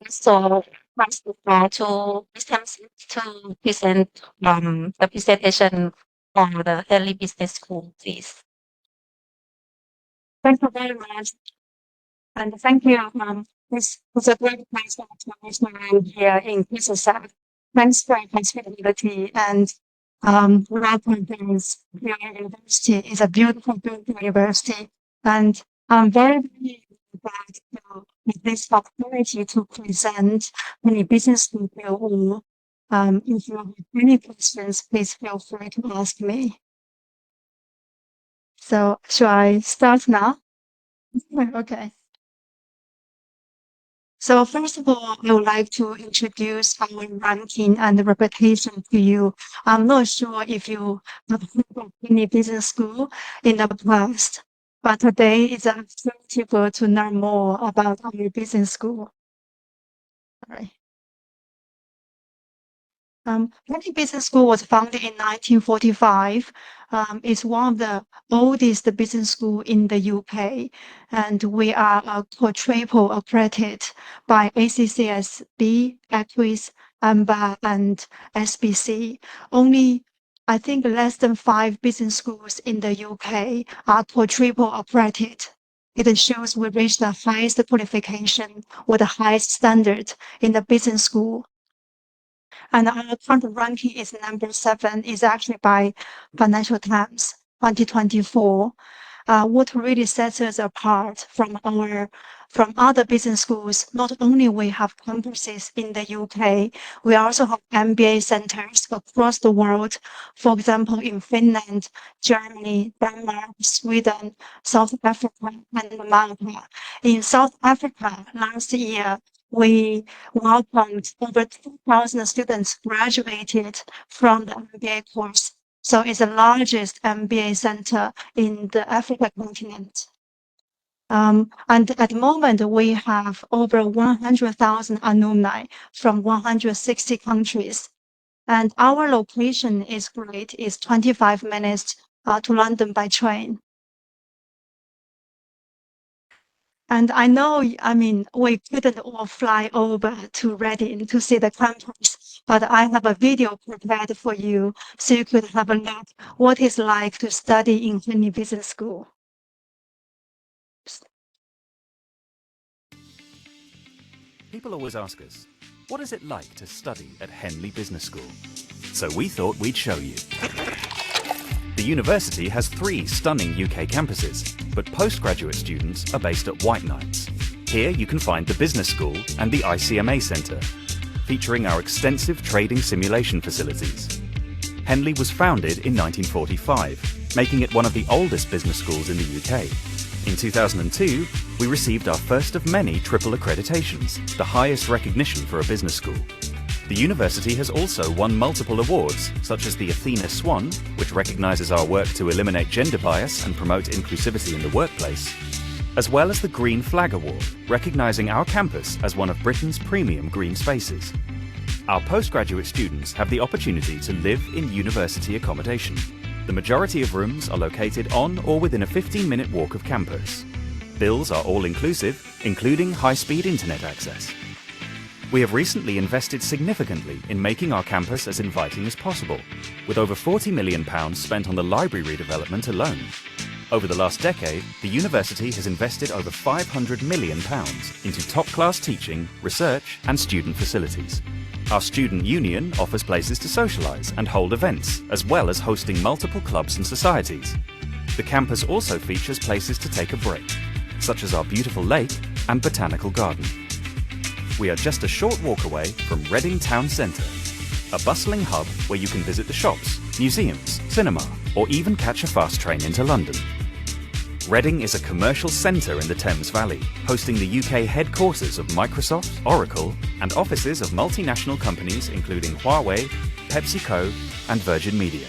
So first of all, to attempt to present the presentation on the Henley Business School, please. Thank you very much, and thank you. It's a great pleasure to meet you here in Mississauga. Thanks for your hospitality and welcome to your university. It's a beautiful, beautiful university, and I'm very glad to have this opportunity to present any business to you all. If you have any questions, please feel free to ask me. So, shall I start now? Okay. So first of all, I would like to introduce our ranking and reputation to you. I'm not sure if you have heard of any business school in the past, but today is an opportunity to learn more about our business school. All right. Penny Business School was founded in 1945. It's one of the oldest business school in the UK, and we are a quadruple accredited by ACCSB, EQUIS, AMBA, and SBC. Only, I think, less than 5 business schools in the UK are quadruple accredited. It shows we reach the highest qualification or the highest standard in the business school. And our current ranking is number 7, is actually by Financial Times 2024. What really sets us apart from other business schools, not only we have campuses in the UK, we also have MBA centers across the world. For example, in Finland, Germany, Denmark, Sweden, South Africa, and Malta. In South Africa, last year, we welcomed over 2,000 students graduated from the MBA course. So it's the largest MBA center in the Africa continent. And at the moment, we have over 100,000 alumni from 160 countries. And our location is great. It's 25 minutes to London by train. And I know, I mean, we couldn't all fly over to Reading to see the campus, but I have a video prepared for you so you could have a look what it's like to study in Henley Business School. People always ask us, what is it like to study at Henley Business School? So we thought we'd show you. The university has 3 stunning UK campuses, but postgraduate students are based at White Knights. Here you can find the Business School and the ICMA Centre, featuring our extensive trading simulation facilities. Henley was founded in 1945, making it one of the oldest business schools in the UK. In 2002, we received our first of many triple accreditations, the highest recognition for a business school. The university has also won multiple awards, such as the Athena Swan, which recognises our work to eliminate gender bias and promote inclusivity in the workplace, as well as the Green Flag Award, recognising our campus as one of Britain's premium green spaces. Our postgraduate students have the opportunity to live in university accommodation. The majority of rooms are located on or within a 15-minute walk of campus. Bills are all-inclusive, including high-speed internet access. We have recently invested significantly in making our campus as inviting as possible, with over £40 million spent on the library redevelopment alone. Over the last decade, the university has invested over £500 million into top-class teaching, research and student facilities. Our student union offers places to socialise and hold events, as well as hosting multiple clubs and societies. The campus also features places to take a break, such as our beautiful lake and botanical garden. We are just a short walk away from Reading Town Centre, a bustling hub where you can visit the shops, museums, cinema, or even catch a fast train into London. Reading is a commercial centre in the Thames Valley, hosting the UK headquarters of Microsoft, Oracle, and offices of multinational companies including Huawei, PepsiCo, and Virgin Media.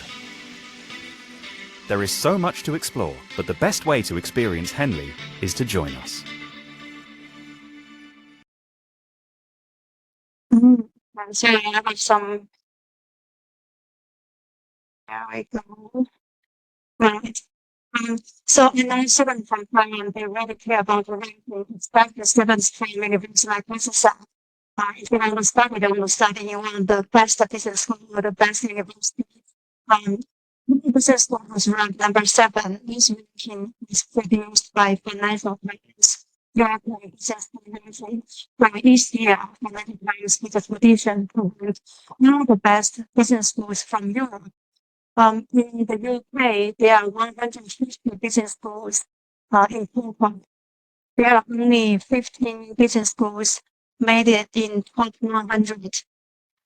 There is so much to explore, but the best way to experience Henley is to join us. So I have some. There we go. Right. So in 97 from Thailand, they really care about the ranking, especially students from universities like Mississauga. if you want to study, they want to study in one of the best business school or the best university. Um, Business school was ranked number 7. This ranking is produced by Financial Times. European Business School ranking from each year. Financial Times has a tradition to rank all the best business schools from Europe. In the UK, there are 150 business schools in total. There are only 15 business schools made it in top 100,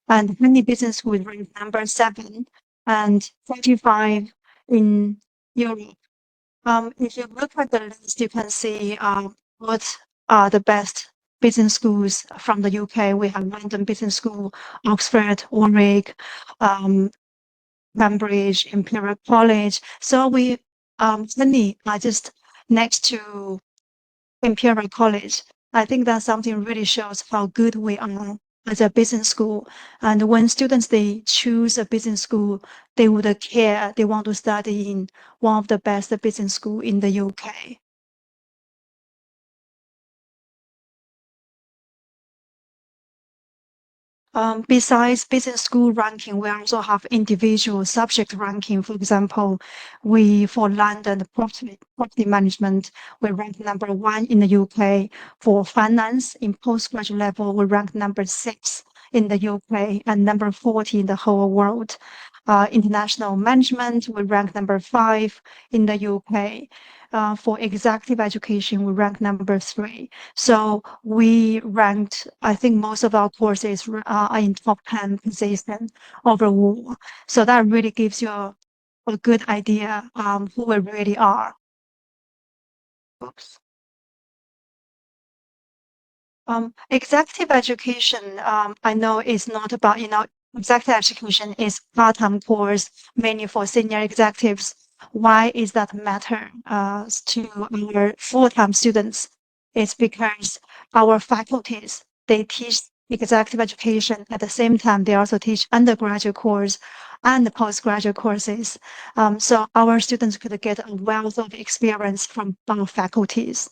and many business schools ranked number 7 and 45 in Europe. If you look at the list, you can see what are the best business schools from the UK. We have London Business School, Oxford, Warwick, Cambridge, Imperial College. So many are just next to Imperial College. I think that something really shows how good we are as a business school. And when students they choose a business school, they would care. They want to study in one of the best business school in the UK. Besides business school ranking, we also have individual subject ranking. For example, for London property management, we rank number 1 in the UK. For finance in postgraduate level, we rank number 6 in the UK and number 40 in the whole world. International management, we rank number 5 in the UK. For executive education, we rank number 3. So we ranked, I think most of our courses are in top 10 position overall. So that really gives you a good idea who we really are. Oops. Executive education, I know is not about, executive education is part-time course mainly for senior executives. Why is that matter to our full-time students? It's because our faculties, they teach executive education at the same time, they also teach undergraduate course and postgraduate courses. So our students could get a wealth of experience from our faculties.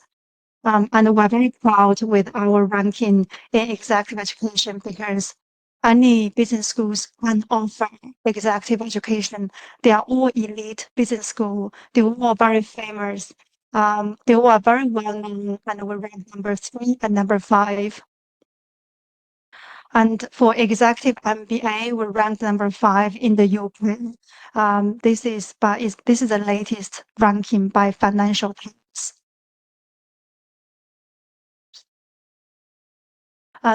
And we're very proud with our ranking in executive education because any business schools can offer executive education. They are all elite business school. They were all very famous. They were very well known and we ranked number 3 and number 5. And for executive MBA, we ranked number 5 in the UK. This is the latest ranking by Financial Times.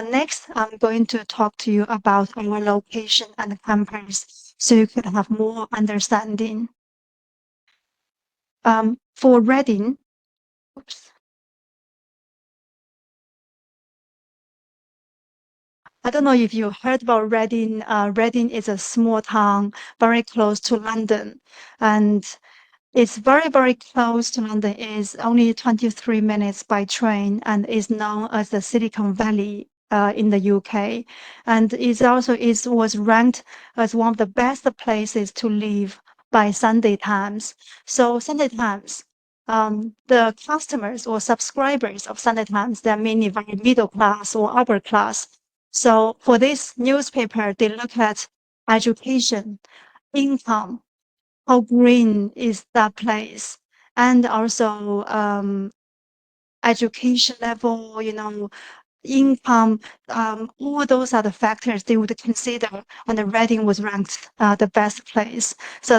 Next, I'm going to talk to you about our location and campus so you could have more understanding. For Reading, oops. I don't know if you heard about Reading. Reading is a small town very close to London, and it's very, very close to London. It's only 23 minutes by train and is known as the Silicon Valley in the UK. And it was ranked as one of the best places to live by Sunday Times. So Sunday Times, the customers or subscribers of Sunday Times, they're mainly very middle class or upper class. So for this newspaper, they look at education, income, how green is that place, and also education level, income, all those are the factors they would consider, and the Reading was ranked the best place. So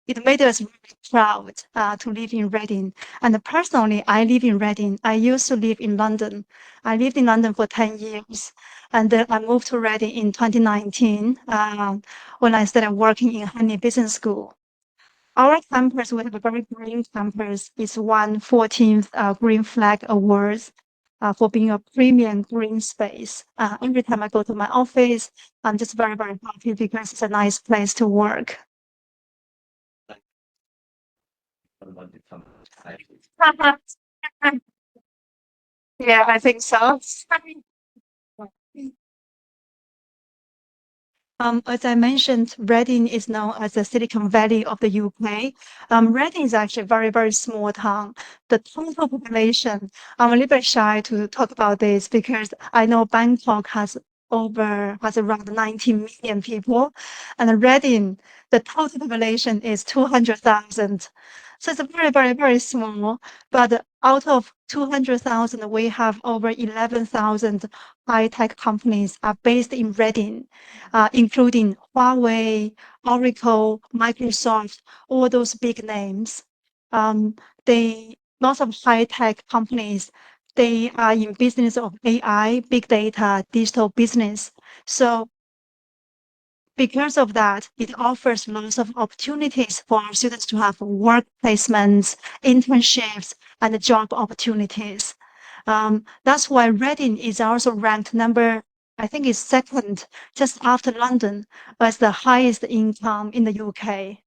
it made us really proud to live in Reading. And personally, I live in Reading. I used to live in London. I lived in London for 10 years. And then I moved to Reading in 2019 when I started working in Henley Business School. Our campus, we have a very green campus. It's won 14th Green Flag Awards for being a premium green space. Every time I go to my office, I'm just very, very happy because it's a nice place to work. Yeah, I think so. As I mentioned, Reading is known as the Silicon Valley of the UK. Reading is actually a very, very small town. The total population, I'm a little bit shy to talk about this because I know Bangkok has around 19 million people, and Reading, the total population is 200,000. So it's a very, very, very small. But out of 200,000, we have over 11,000 high-tech companies are based in Reading, including Huawei, Oracle, Microsoft, all those big names. Lots of high-tech companies, they are in business of AI, big data, digital business. So because of that, it offers lots of opportunities for our students to have work placements, internships, and job opportunities. That's why Reading is also ranked I think it's second, just after London, as the highest income in the UK.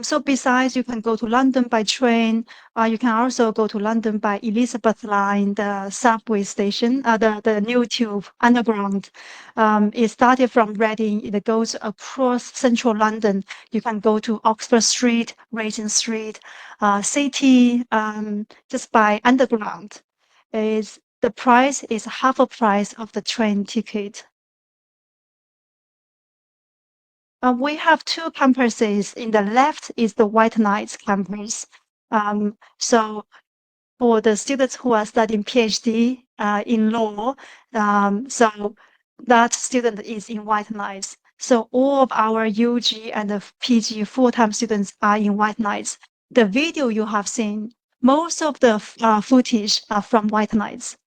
So besides, you can go to London by train. You can also go to London by Elizabeth Line, the subway station, the new tube underground. It started from Reading. It goes across central London. You can go to Oxford Street, Regent Street, City, just by underground. The price is half a price of the train ticket. We have two campuses. In the left is the White Knights campus. So for the students who are studying PhD in law, so that student is in White Knights. So all of our UG and the PG full-time students are in White Knights. The video you have seen, most of the footage are from White Knights.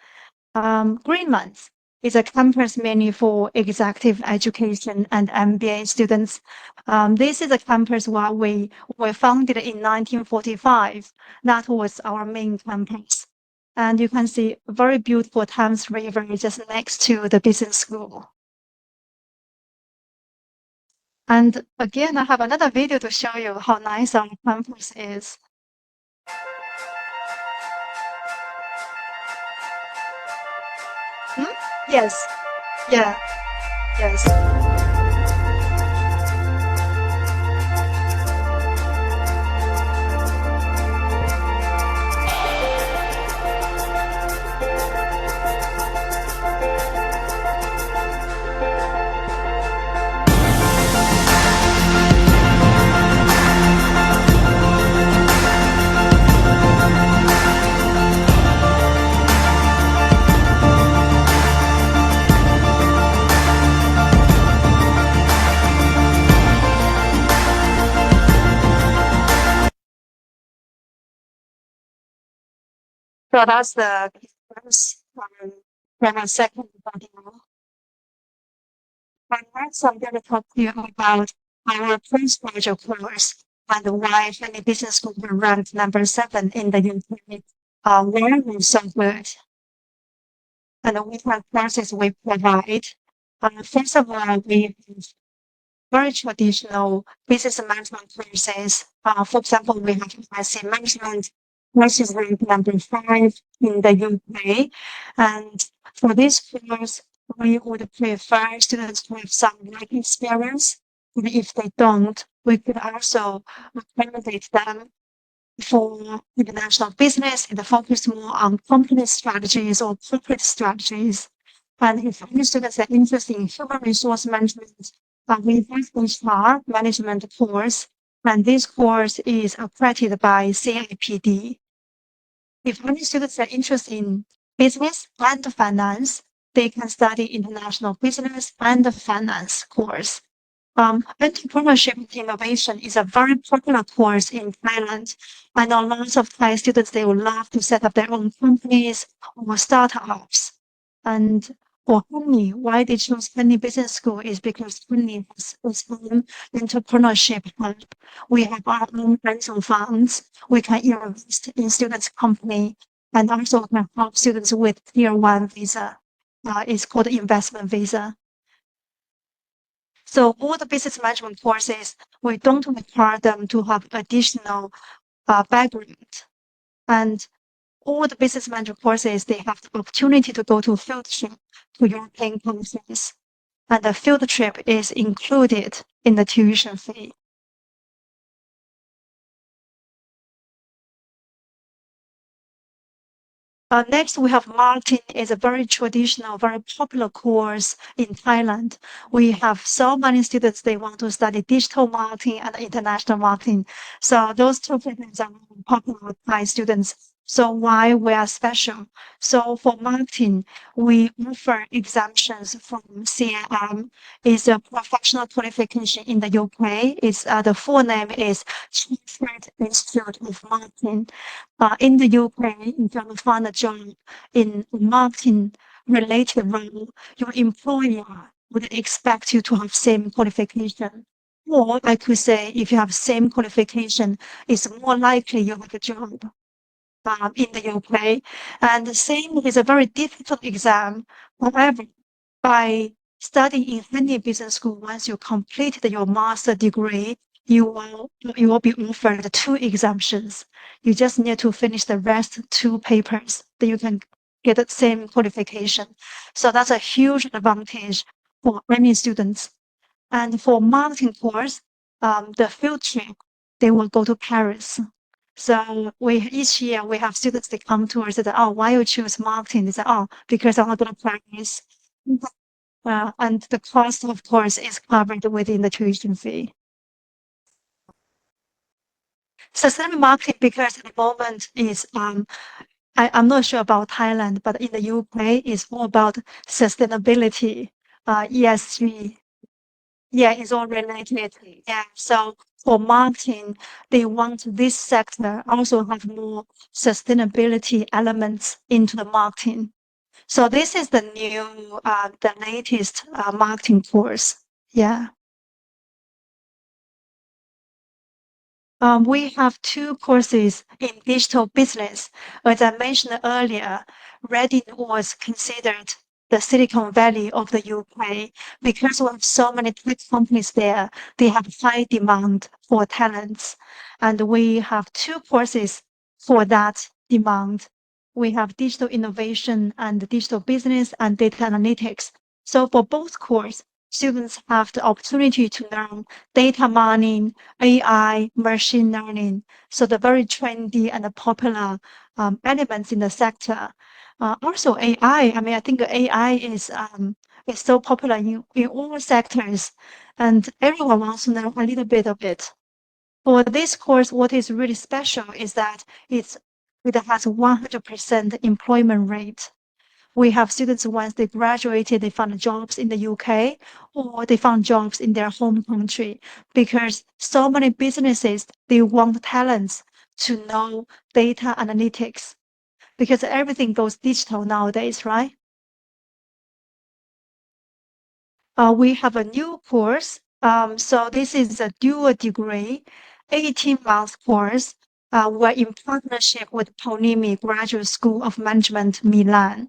Greenlands is a campus mainly for executive education and MBA students. This is a campus where we were founded in 1945. That was our main campus. And you can see a very beautiful Thames River just next to the business school. And again, I have another video to show you how nice our campus is. Hmm? Yes. Yeah. Yes. So that's the first and second video. And next, I'm going to talk to you about our postgraduate course and why Henley Business School were ranked number 7 in the UK. Why we're so good and what kind of courses we provide. First of all, we have very traditional business management courses. For example, we have IC management, which is ranked number 5 in the UK. And for this course, we would prefer students to have some work experience. And if they don't, we could also accommodate them for international business and focus more on company strategies or corporate strategies. And if any students are interested in human resource management, we have HR management course, and this course is accredited by CIPD. If any students are interested in business and finance, they can study international business and finance course. Entrepreneurship and innovation is a very popular course in Thailand. I know lots of Thai students, they would love to set up their own companies or startups. And for Henley, why they chose Henley Business School is because Henley has its own entrepreneurship hub. We have our own rental funds. We can invest in students' company and also can help students with Tier 1 visa. It's called investment visa. So all the business management courses, we don't require them to have additional background. And all the business management courses, they have the opportunity to go to a field trip to European countries. And the field trip is included in the tuition fee. Next, we have marketing. Is a very traditional, very popular course in Thailand. We have so many students, they want to study digital marketing and international marketing. So those two programs are really popular with Thai students. So why we are special? So for marketing, we offer exemptions from CAM. It's a professional qualification in the UK. It's the full name is Chartered Institute of Marketing. In the UK, if you want to find a job in marketing related role, your employer would expect you to have same qualification. Or I could say if you have same qualification, it's more likely you have a job in the UK. And the same is a very difficult exam. However, by studying in Henley Business School, once you completed your master degree, you will be offered 2 exemptions. You just need to finish the rest 2 papers, then you can get the same qualification. So that's a huge advantage for many students. And for marketing course, the field trip, they will go to Paris. So each year we have students, they come to us and say, oh, why you choose marketing? They say, oh, because I want to go to Paris. And the cost, of course, is covered within the tuition fee. Sustainable marketing, because at the moment is I'm not sure about Thailand, but in the UK, it's all about sustainability, ESG. Yeah, it's all related. Yeah. So for marketing, they want this sector also have more sustainability elements into the marketing. So this is the new, the latest marketing course. Yeah. We have 2 courses in digital business. As I mentioned earlier, Reading was considered the Silicon Valley of the UK because we have so many tech companies there. They have high demand for talents, and we have 2 courses for that demand. We have digital innovation and digital business and data analytics. So for both courses, students have the opportunity to learn data mining, AI, machine learning. So the very trendy and popular elements in the sector. Also AI, I mean, I think AI is so popular in all sectors, and everyone wants to know a little bit of it. For this course, what is really special is that it has 100% employment rate. We have students, once they graduated, they found jobs in the UK or they found jobs in their home country because so many businesses, they want talents to know data analytics because everything goes digital nowadays, right? We have a new course. So this is a dual degree, 18-month course. We're in partnership with Polimi Graduate School of Management, Milan.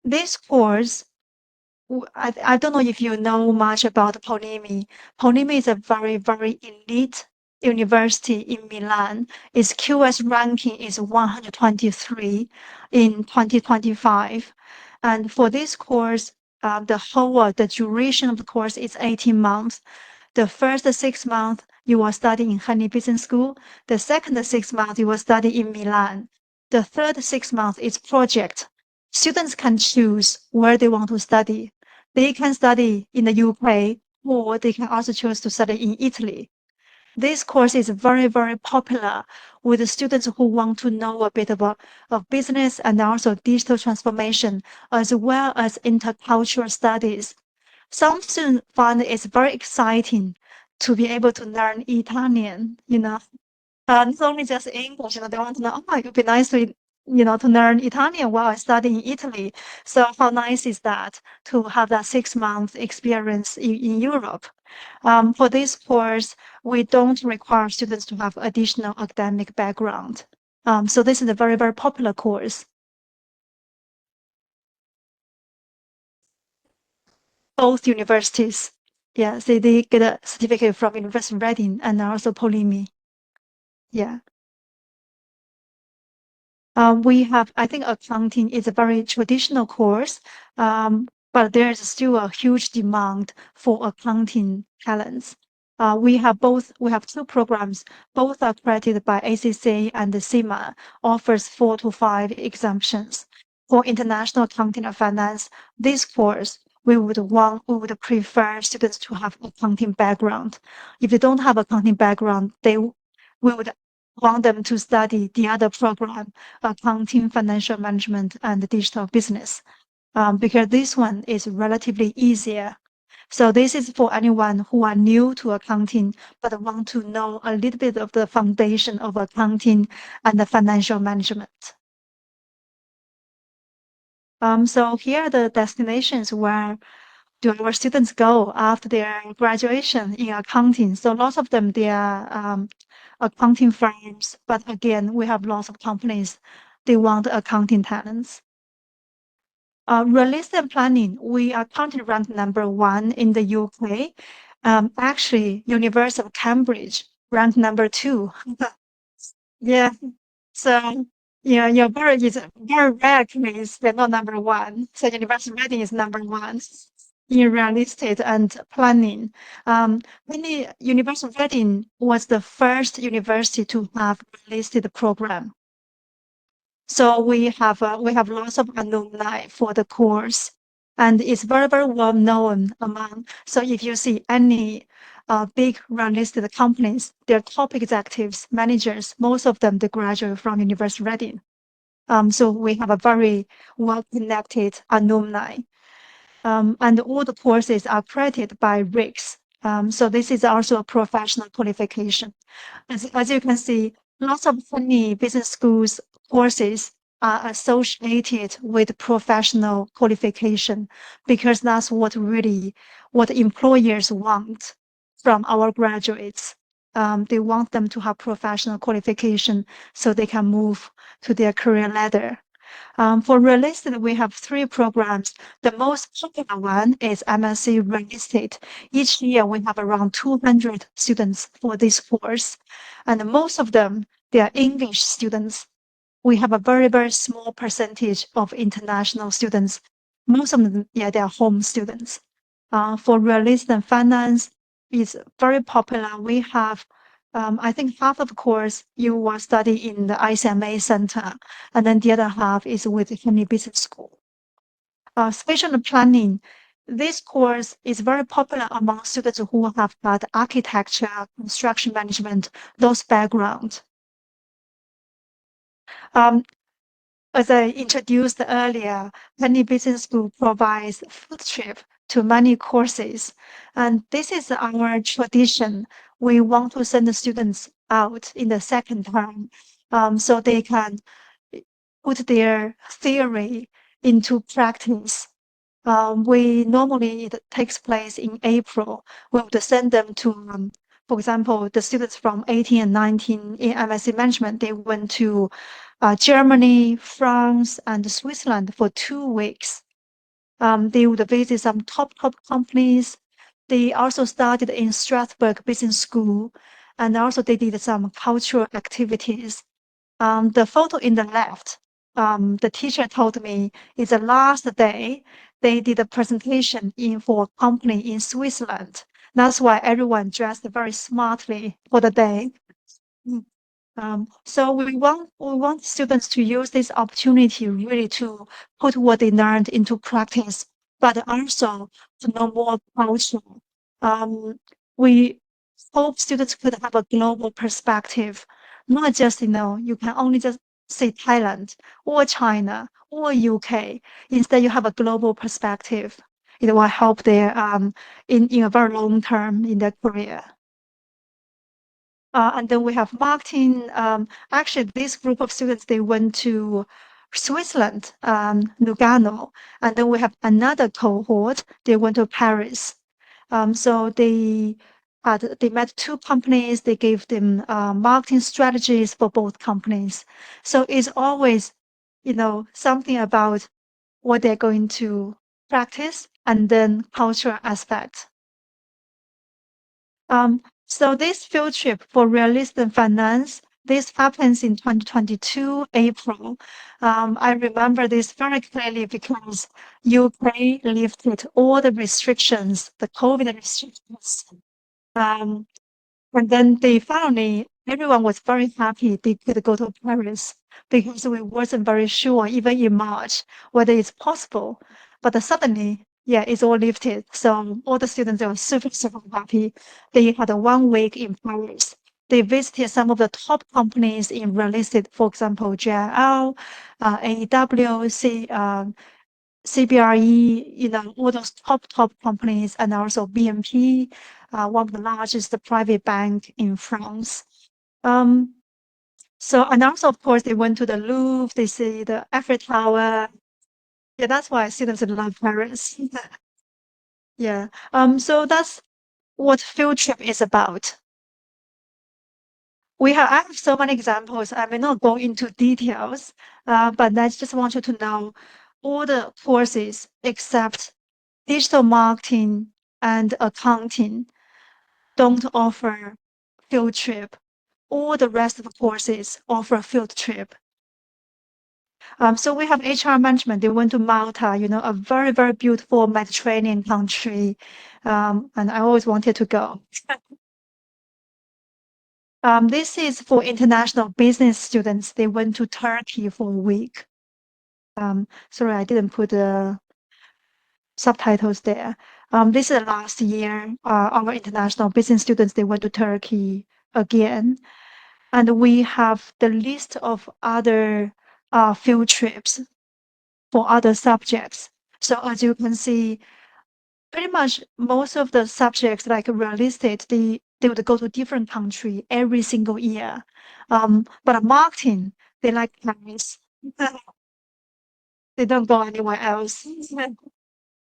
This course, I don't know if you know much about Polimi. Polimi is a very, very elite university in Milan. Its QS ranking is 123 in 2025. And for this course, the duration of the course is 18 months. The first 6 months, you will study in Henley Business School. The second 6 months, you will study in Milan. The third 6 months is project. Students can choose where they want to study. They can study in the UK, or they can also choose to study in Italy. This course is very, very popular with the students who want to know a bit about of business and also digital transformation, as well as intercultural studies. Some students find it's very exciting to be able to learn Italian, not only just English, they want to know, oh, it would be nice to, to learn Italian while I study in Italy. So how nice is that to have that 6-month experience in Europe? For this course, we don't require students to have additional academic background. So this is a very, very popular course. Both universities, yeah, so they get a certificate from University of Reading and also Polimi. Yeah. We have, I think accounting is a very traditional course, but there is still a huge demand for accounting talents. We have two programs, both are accredited by ACCA and the CIMA, offers 4 to 5 exemptions. For international accounting and finance, this course, we would prefer students to have accounting background. If they don't have accounting background, we would want them to study the other program, accounting, financial management, and digital business, because this one is relatively easier. So this is for anyone who are new to accounting but want to know a little bit of the foundation of accounting and the financial management. So here are the destinations where do our students go after their graduation in accounting. So lots of them, they are accounting firms, but again, we have lots of companies, they want accounting talents. Real estate planning, we are currently ranked #1 in the UK. Actually, University of Cambridge ranked #2. Yeah, so yeah, it's a very rare case they're not #1. So University of Reading is #1 in real estate and planning. University of Reading was the first university to have real estate program. So we have lots of alumni for the course, and it's very, very well known among. So if you see any big real estate companies, their top executives, managers, most of them they graduate from University of Reading. So we have a very well-connected alumni, and all the courses are accredited by RICS. So this is also a professional qualification. As you can see, lots of funny business schools courses are associated with professional qualification because that's what employers want from our graduates. They want them to have professional qualification so they can move to their career ladder. For real estate, we have 3 programs. The most popular one is MSc Real Estate. Each year, we have around 200 students for this course, and most of them, they are English students. We have a very, very small percentage of international students. Most of them, yeah, they are home students. For real estate and finance, it's very popular. We have I think half of the course you will study in the ICMA Center, and then the other half is with Henley Business School. Spatial planning, this course is very popular among students who have got architecture, construction management, those backgrounds. As I introduced earlier, Henley Business School provides field trip to many courses, and this is our tradition. We want to send the students out in the second term, so they can put their theory into practice. It takes place in April. We would send them to, for example, the students from 18 and 19 in MSc Management, they went to Germany, France, and Switzerland for 2 weeks. They would visit some top companies. They also studied in Strasbourg Business School, and also they did some cultural activities. The photo in the left, the teacher told me is the last day they did a presentation for a company in Switzerland. That's why everyone dressed very smartly for the day. So we want students to use this opportunity really to put what they learned into practice, but also to know more culture. We hope students could have a global perspective, not just, you can only just say Thailand or China or UK. Instead, you have a global perspective. It will help their in a very long term in their career. And then we have marketing. Actually, this group of students, they went to Switzerland, Lugano, and then we have another cohort, they went to Paris. So they met 2 companies, they gave them marketing strategies for both companies. So it's always, something about what they're going to practice and then cultural aspects. So this field trip for real estate and finance, This happens in 2022, April. I remember this very clearly because UK lifted all the restrictions, the COVID restrictions. And then everyone was very happy they could go to Paris because we wasn't very sure, even in March, whether it's possible. But suddenly, yeah, it's all lifted. So all the students are super, super happy. They had a 1 week in Paris. They visited some of the top companies in real estate, for example, JLL, AEW, CBRE, all those top companies, and also BNP, one of the largest private bank in France. And also, of course, they went to the Louvre, they see the Eiffel Tower. Yeah, that's why students love Paris. Yeah. So that's what field trip is about. I have so many examples. I may not go into details, but I just want you to know all the courses except digital marketing and accounting don't offer field trip. All the rest of the courses offer field trip. So we have HR management. They went to Malta, a very, very beautiful Mediterranean country. And I always wanted to go. This is for international business students. They went to Turkey for a week. Sorry, I didn't put the subtitles there. This is last year. Our international business students, they went to Turkey again. And we have the list of other field trips for other subjects. So as you can see, pretty much most of the subjects like real estate, they would go to different country every single year. But marketing, they like Paris. They don't go anywhere else.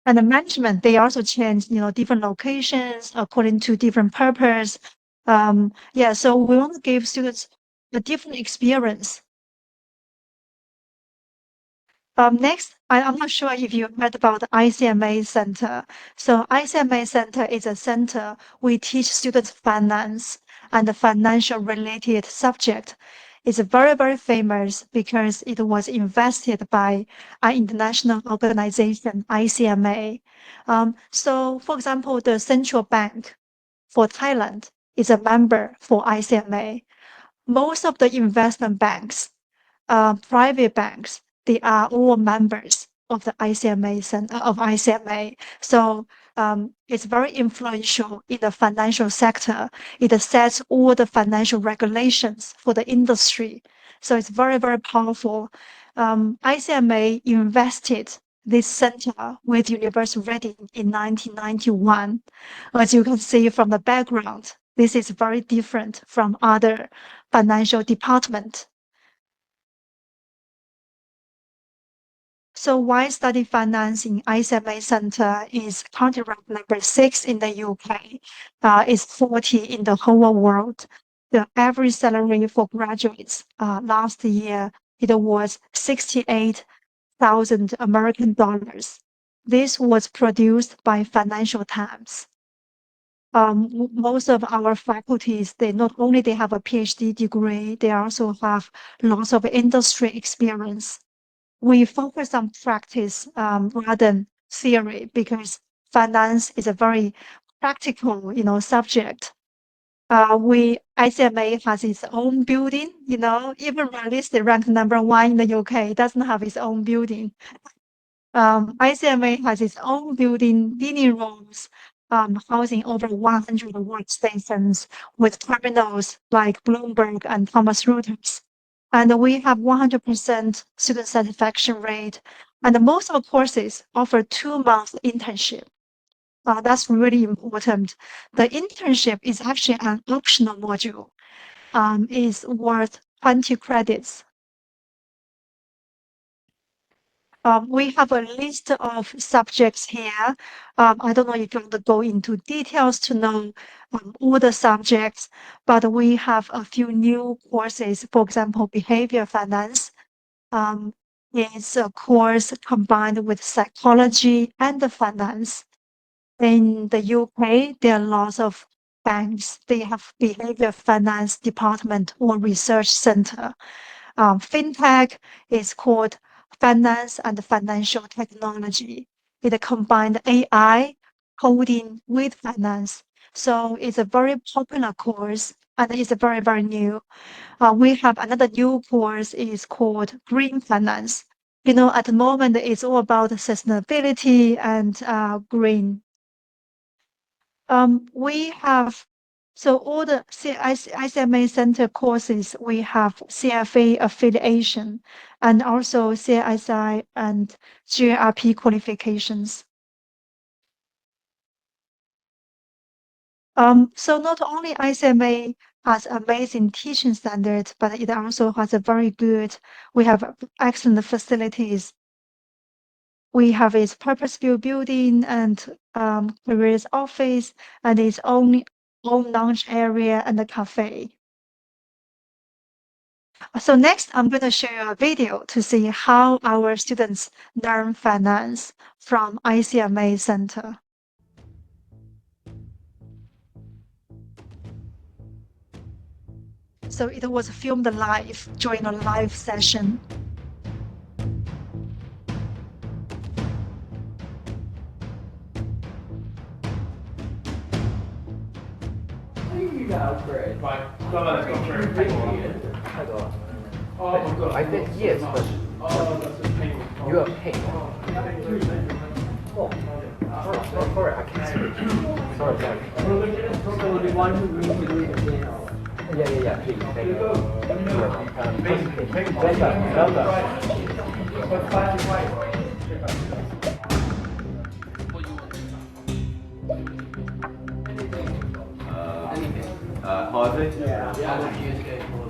And the management, they also change, different locations according to different purpose. So we want to give students a different experience. Next, I'm not sure if you heard about the ICMA Center. So ICMA Center is a center we teach students finance and the financial related subject. It's very, very famous because it was invested by an international organization, ICMA. So for example, the central bank for Thailand is a member for ICMA. Most of the investment banks, private banks, they are all members of the ICMA. So it's very influential in the financial sector. It sets all the financial regulations for the industry. So it's very, very powerful. ICMA invested this center with University Reading in 1991. As you can see from the background, this is very different from other financial departments. So why study finance in ICMA Center is currently ranked number 6 in the UK, is 40 in the whole world. The average salary for graduates last year, it was 68,000 American dollars. This was produced by Financial Times. Most of our faculties, they not only they have a PhD degree, they also have lots of industry experience. We focus on practice rather than theory because finance is a very practical, subject. ICMA has its own building, even real estate ranked number 1 in the UK doesn't have its own building. ICMA has its own building, meeting rooms, housing over 100 workstations with terminals like Bloomberg and Thomson Reuters. And we have 100% student satisfaction rate. And most of the courses offer 2 months internship. That's really important. The internship is actually an optional module. Is worth 20 credits. We have a list of subjects here. I don't know if you want to go into details to know all the subjects, but we have a few new courses. For example, behavior finance is a course combined with psychology and the finance. In the UK, there are lots of banks, they have behavior finance department or research center. Fintech is called finance and financial technology. It combined AI, coding with finance. So it's a very popular course and it's very, very new. We have another new course is called green finance. At the moment, it's all about sustainability and green. We have all the ICMA Center courses, we have CFA affiliation and also CISI and GRP qualifications. So not only ICMA has amazing teaching standards, but it also has we have excellent facilities. We have its purpose-built building and careers office and its own lounge area and a cafe. So next, I'm going to show you a video to see how our students learn finance from ICMA Center. So it was filmed live during a live session. You got upgrade. Right. Let's go through. Oh my god. I think yes, but that's a pain. you are paying. Oh, sorry, I can't speak. Sorry. So the one who needs to do it again. Yeah, please. Thank you. Harvey?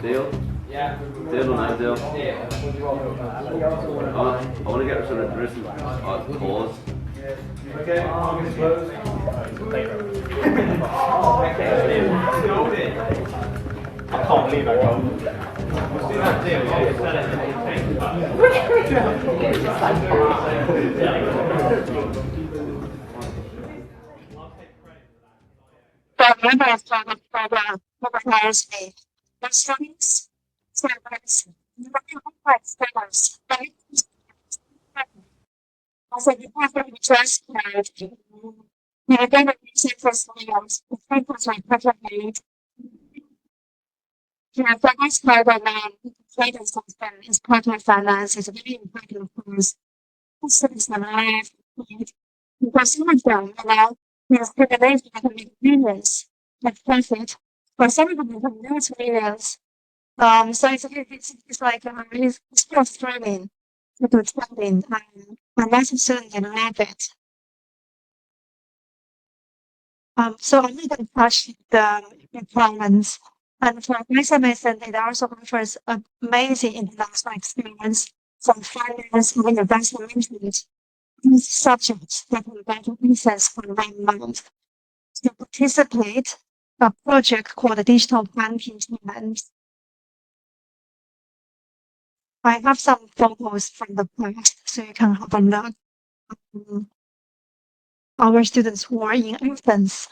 Deal? Yeah. Deal or no deal? Yeah. I want to get some of the written pause. Okay, August closed. I can't leave that goal. The members of the program recognize me. The students, servers, scholars, as a department of trust code, the identity for students, the papers are perfectly. The finance program, trading system is part of finance is a very important course. This is the life. Because some of them, there's privilege of experience with profit. For some of them, have no experience. So it's like it's still struggling to do trading, and that's certainly love it. So I'm not going to touch the requirements. And for examination, it also offers amazing international experience from finance and investment management. These subjects that will better recess for 9 months. To participate, a project called Digital Banking Challenge. I have some photos from the past, so you can have a look. Our students who are in Athens.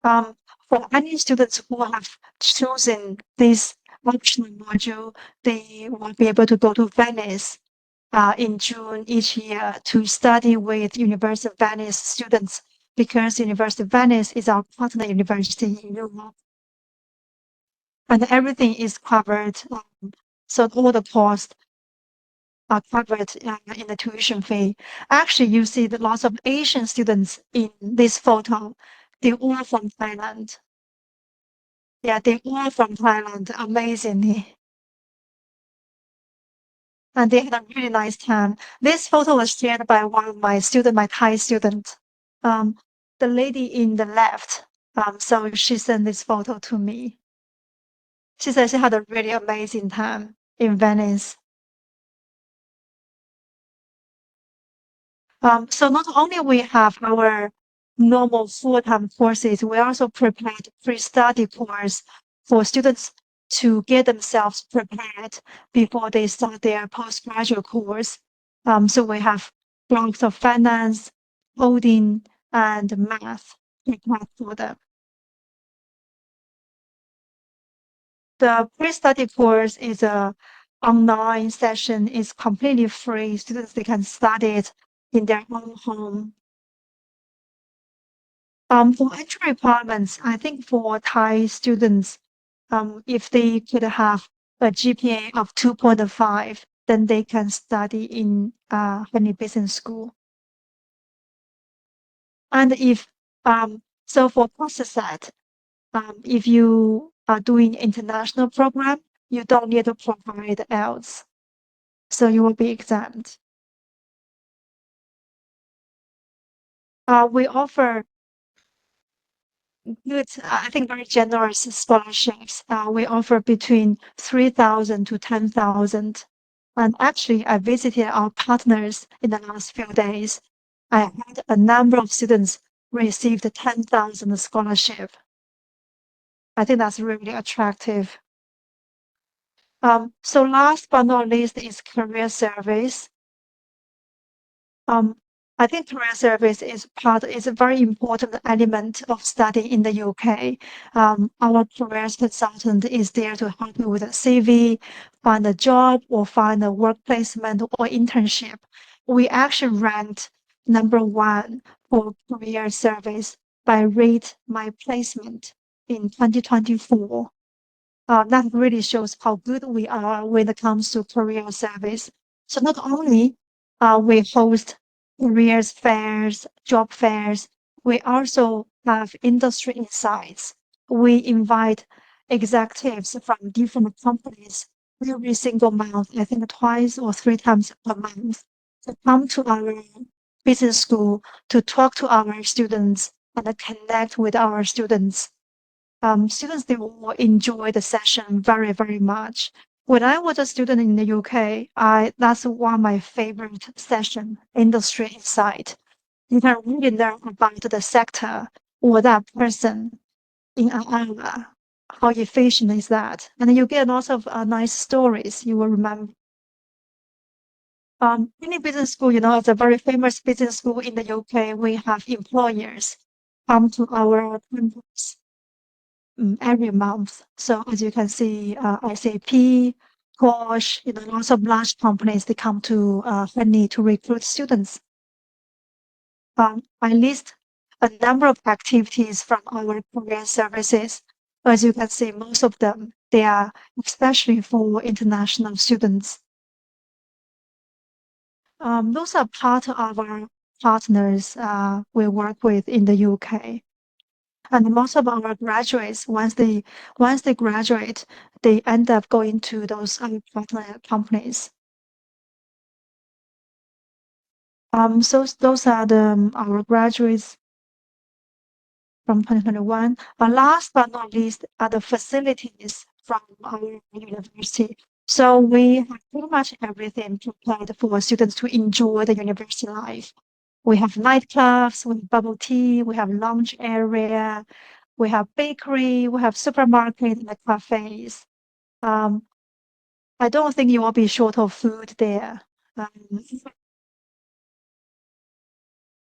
For any students who have chosen this optional module, they will be able to go to Venice in June each year to study with University of Venice students because University of Venice is our partner university in Europe. And everything is covered, so all the costs are covered in the tuition fee. Actually, you see that lots of Asian students in this photo. They're all from Thailand. Yeah, they're all from Thailand, amazingly. And they had a really nice time. This photo was shared by one of my Thai students. The lady in the left, so she sent this photo to me. She said she had a really amazing time in Venice. So not only we have our normal full-time courses, we also prepared pre-study course for students to get themselves prepared before they start their postgraduate course. So we have blocks of finance, coding, and math prepared for them. The pre-study course is a online session. It's completely free. Students, they can study it in their own home. For entry requirements, I think for Thai students, if they could have a GPA of 2.5, then they can study in Henley Business School. And if so for POSISET, if you are doing international program, you don't need to provide IELTS, so you will be exempt. We offer good, I think very generous scholarships. We offer between 3,000 to 10,000. And actually, I visited our partners in the last few days. I had a number of students receive the 10,000 scholarship. I think that's really attractive. So last but not least is career service. I think career service is a very important element of study in the UK. Our careers consultant is there to help you with a CV, find a job, or find a work placement or internship. We actually ranked #1 for career service by Rate My Placement in 2024. That really shows how good we are when it comes to career service. So not only we host careers fairs, job fairs, we also have industry insights. We invite executives from different companies every single month, I think twice or 3 times per month, to come to our business school to talk to our students and connect with our students. Students, they will enjoy the session very, very much. When I was a student in the UK, that's one of my favorite session, industry insight. You can really learn about the sector or that person in an hour. How efficient is that? And you get lots of nice stories you will remember. Any business school, it's a very famous business school in the UK. We have employers come to our campus every month. So as you can see, SAP, Porsche, lots of large companies, they come to Henley to recruit students. I list a number of activities from our career services. As you can see, most of them, they are especially for international students. Those are part of our partners we work with in the UK. And most of our graduates, once they graduate, they end up going to those partner companies. So those are our graduates from 2021. But last but not least are the facilities from our university. So we have pretty much everything prepared for students to enjoy the university life. We have nightclubs, we have bubble tea, we have lounge area, we have bakery, we have supermarket and the cafes. I don't think you will be short of food there.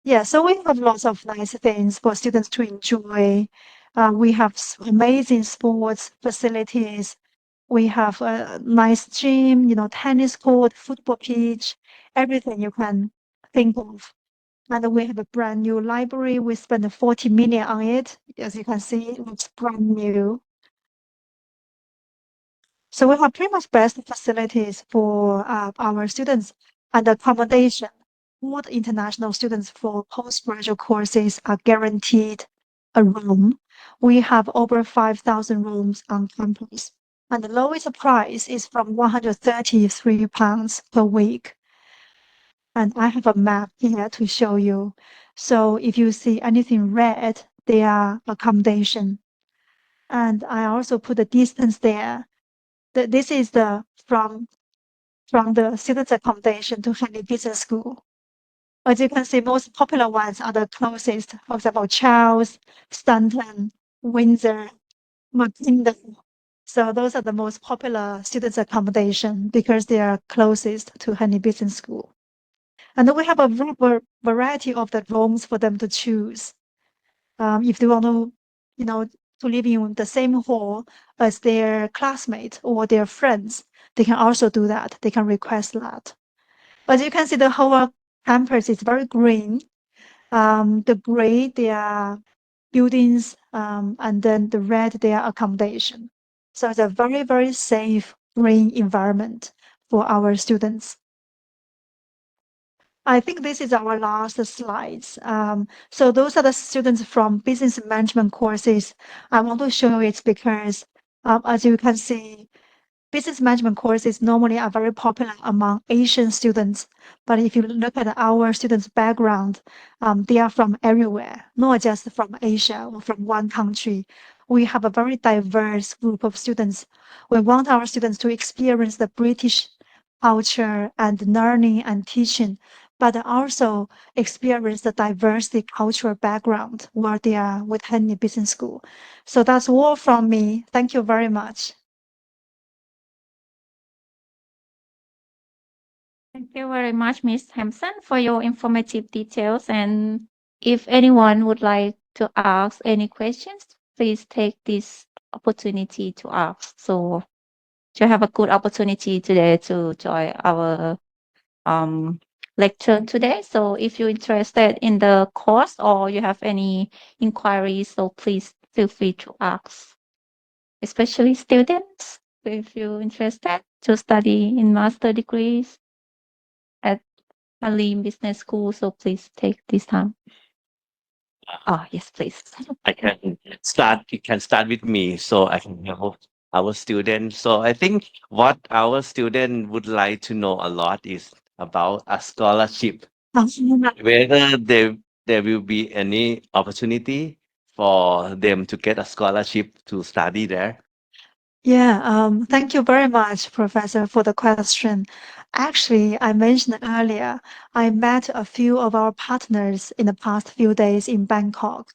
Yeah, so we have lots of nice things for students to enjoy. We have amazing sports facilities. We have a nice gym, tennis court, football pitch, everything you can think of. And we have a brand new library. We spent 40 million on it. As you can see, it looks brand new. So we have pretty much best facilities for our students and accommodation. All the international students for postgraduate courses are guaranteed a room. We have over 5,000 rooms on campus. And the lowest price is from £133 per week. And I have a map here to show you. So if you see anything red, they are accommodation. And I also put the distance there. This is from the students' accommodation to Henley Business School. As you can see, most popular ones are the closest. For example, Charles, Stanton, Windsor, McKinsey. So those are the most popular students' accommodation because they are closest to Henley Business School. And then we have a variety of the rooms for them to choose. If they want to, to live in the same hall as their classmates or their friends, they can also do that. They can request that. But you can see the whole campus is very green. The gray, they are buildings, and then the red, they are accommodation. So it's a very, very safe green environment for our students. I think this is our last slides. So those are the students from business management courses. I want to show it because, as you can see, business management courses normally are very popular among Asian students. But if you look at our students' background, they are from everywhere, not just from Asia or from one country. We have a very diverse group of students. We want our students to experience the British culture and learning and teaching, but also experience the diversity cultural background where they are with Henley Business School. So that's all from me. Thank you very much. Thank you very much, Ms. Hampson, for your informative details. And if anyone would like to ask any questions, please take this opportunity to ask. So you have a good opportunity today to join our lecture today. So if you're interested in the course or you have any inquiries, so please feel free to ask, especially students, if you're interested to study in master degrees at Henley Business School. So please take this time. Yes, please. I can start. You can start with me, so I can help our students. So I think what our student would like to know a lot is about a scholarship. Whether there will be any opportunity for them to get a scholarship to study there. Yeah, thank you very much, Professor, for the question. Actually, I mentioned earlier, I met a few of our partners in the past few days in Bangkok.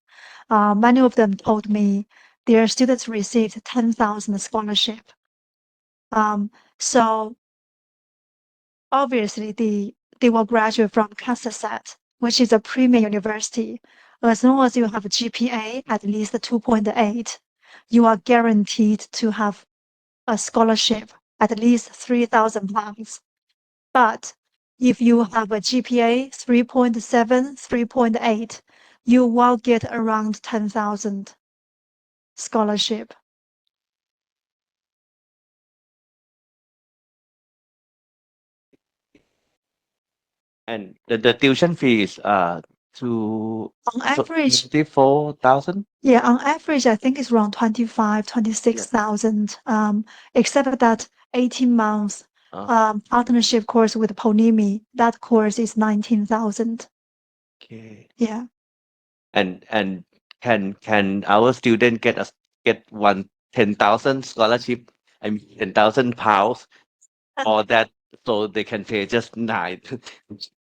Many of them told me their students received 10,000 scholarship. So obviously they will graduate from Kasetsat, which is a premier university. As long as you have a GPA at least 2.8, you are guaranteed to have a scholarship at least 3,000 pounds. But if you have a GPA 3.7, 3.8, you will get around 10,000 scholarship. And the tuition fee is to On average, 24,000. yeah, on average, I think it's around 25, 26,000. Except that 18 months partnership course with Ponimi, that course is 19,000. Okay. Yeah. And can our student get 10,000 scholarship? I mean 10,000 pounds, or that so they can pay just 9.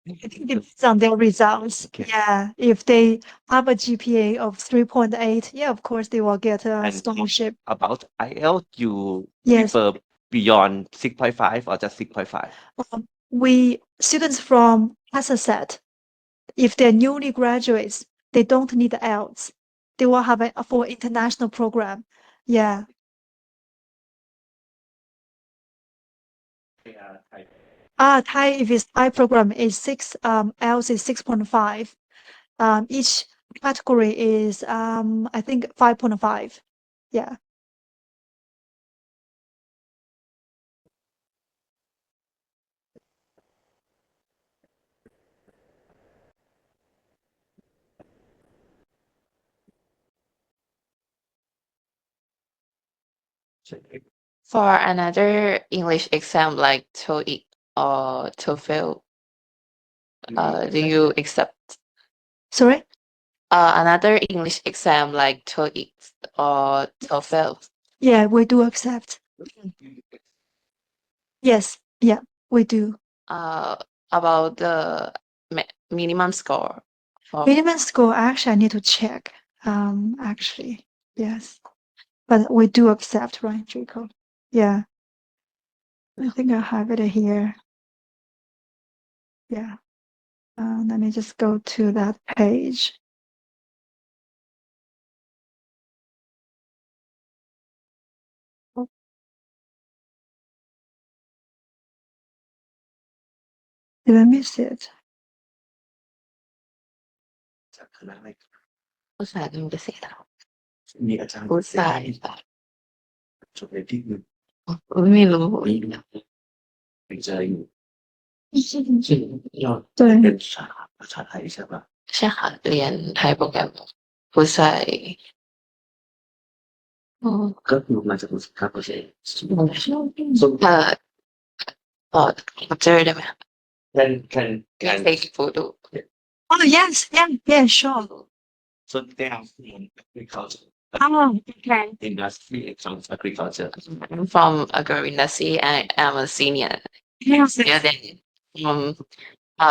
It depends on their results. Okay. Yeah. If they have a GPA of 3.8, yeah, of course they will get a And scholarship. about IELTS, you Yes. prefer beyond 6.5 or just 6.5? We students from Kasetsat, if they're newly graduates, they don't need IELTS. They will have a for international program. Yeah. Thai, if it's Thai program is 6, IELTS is 6.5. Each category is, I think 5.5. Yeah. For another English exam like TOEIC or TOEFL, do you accept Sorry? another English exam like TOEIC or TOEFL? Yeah, we do accept. Yes. Yeah, we do. About the minimum score. Minimum score, actually, I need to check. Actually, yes. But we do accept, right, Draco? Yeah. I think I have it here. Yeah. Let me just go to that page. Did I miss it? อุตสาหกรรมเกษตร มีอาจารย์ อุตสาหกรรม จบในที่อื่น ไม่รู้ มีไปเจออยู่ซึ่งยอด 对 เป็นภาษาไทยใช่ปะ ใช่ค่ะเรียนไทยโปรแกรมผู้ชายอ๋อ ก็คือมาจากอุตสาหกรรมเกษตร พอเจอได้ไหม can take photo Oh, yes. Yeah, sure. so they have agriculture Oh, okay. industry and agriculture I'm from agro industry. I am a senior Yes. student from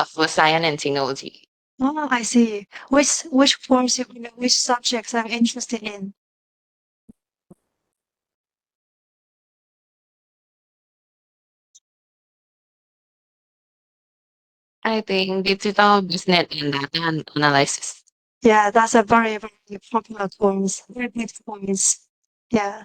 food science and technology. Oh, I see. Which course, which subjects I'm interested in? I think digital business and data analysis. Yeah, that's a very, very popular course. Very good course. Yeah.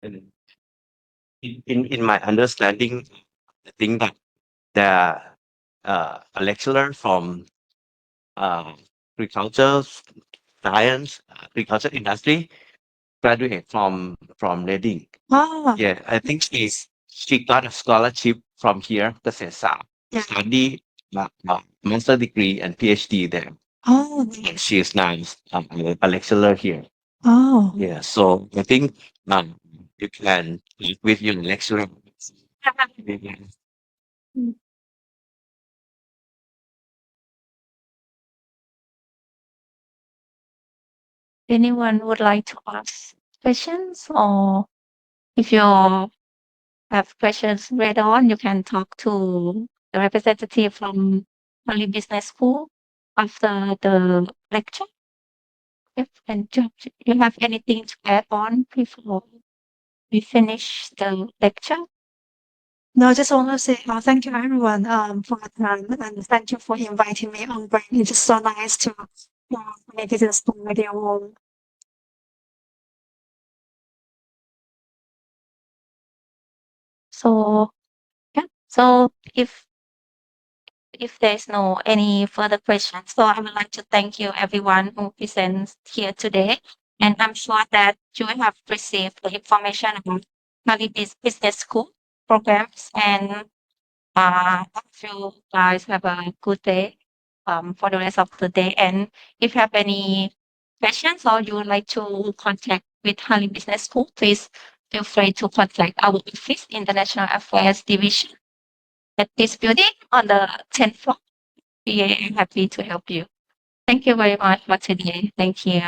and in my understanding I think that the a lecturer from agriculture science agriculture industry graduate from Reading. Oh, Yeah, I think she got a scholarship from here, the CESA, Yeah. study master degree and PhD there. oh, And nice. she is now a lecturer here. Oh, Yeah, so I think you can meet with your lecturer. Yeah. Anyone would like to ask questions, or if you have questions later on, you can talk to the representative from Bali Business School after the lecture. And do you have anything to add on before we finish the lecture? no, I just want to say thank you everyone for the time, and thank you for inviting me over. It's just so nice to make this with you all. So, yeah. So if there's no any further questions, so I would like to thank you everyone who presents here today. And I'm sure that you have received the information about Mali Business School programs, and I hope you guys have a good day for the rest of the day. And if you have any questions or you would like to contact with Hali Business School, please feel free to contact our office, International Affairs Division, at this building on the 10th floor. We are happy to help you. Thank you very much for today. Thank you.